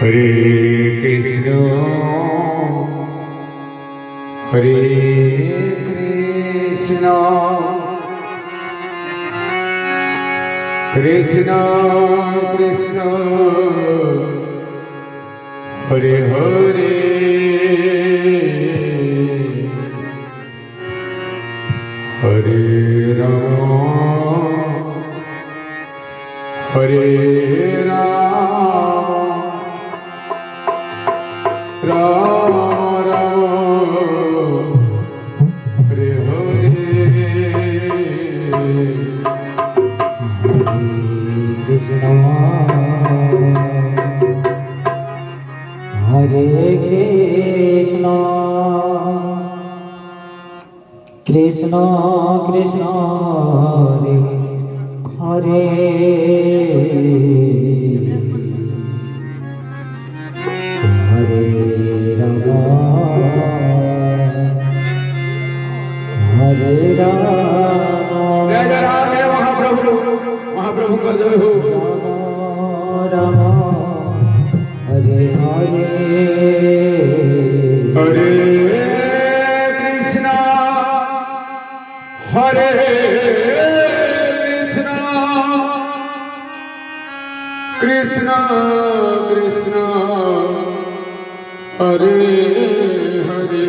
Hare Krishna, Hare Krishna, Krishna Krishna, Hare Hare, Hare Rama, Hare Rama, Hare Hare, Krishna, Hare Krishna, Krishna Krishna, Hare Hare, Rama, Hare Rama, जय जय राधे महाप्रभु, महाप्रभु का जय हो। Rama, Hare Hare, Hare Krishna, Hare Krishna, Krishna Krishna, Hare Hare,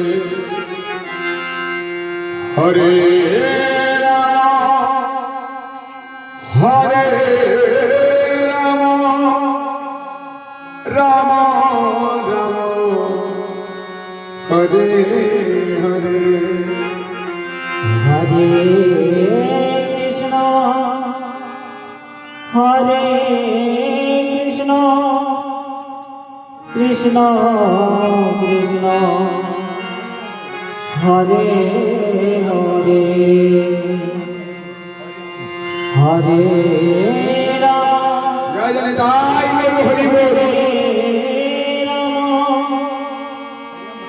Hare Hare Rama, Rama Rama, Hare Hare, Hare Krishna, Hare Krishna, Krishna Krishna, Hare Hare, Hare Rama, जय जय निताई गौर हरि बोल।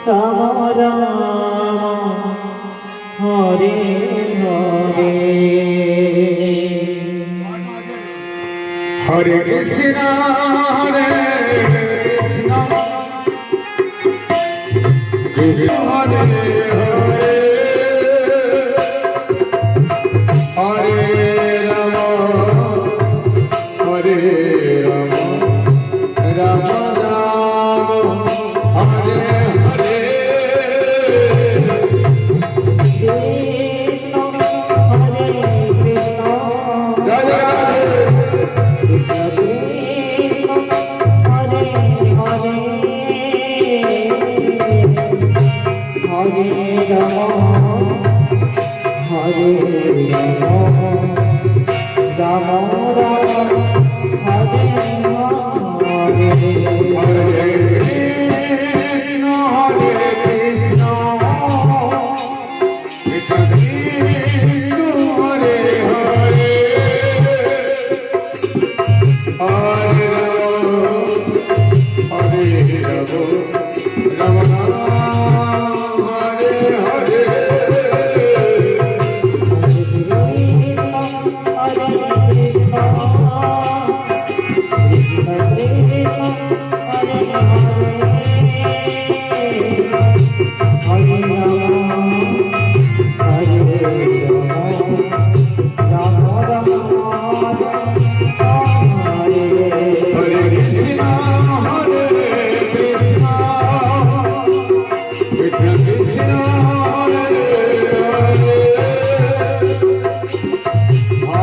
Rama Rama, Hare Hare, Hare Krishna, Hare Krishna, Krishna Hare Hare, Hare Rama, Hare Rama, Rama Rama, Hare Hare. Krishna Hare Krishna, जय जय Radhe. Krishna Krishna, Hare Hare, Hare Rama, Hare Rama, Rama Rama, Hare Hare. Hare Krishna, Hare Krishna, Krishna Krishna, Hare Hare, Hare Rama, Hare Rama, Rama Rama, Hare Hare. Hare Krishna, Hare Krishna, Krishna Krishna, Hare Hare, Hare Rama, Hare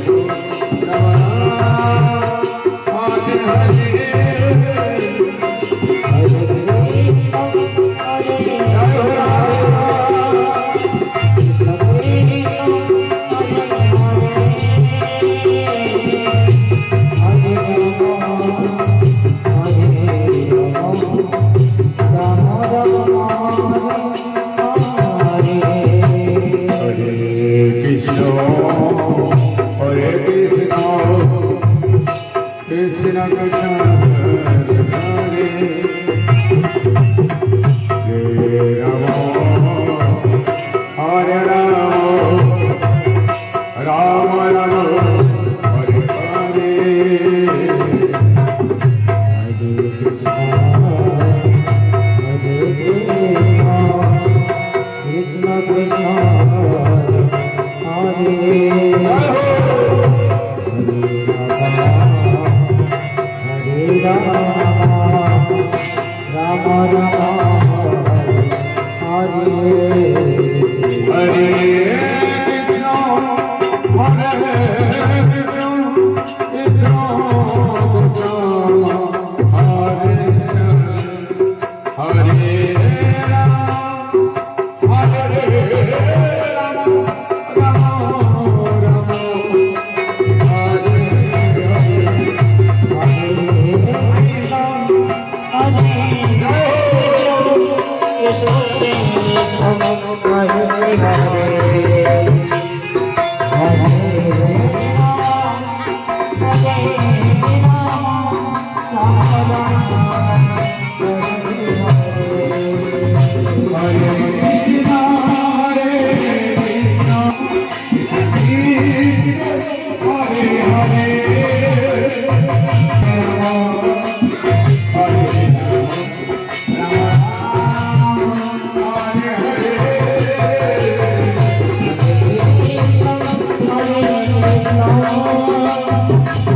Rama, Rama Rama, Hare Krishna Krishna, Hare Rama, Hare Rama, Rama Rama, Hare Hare. Hare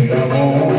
Rama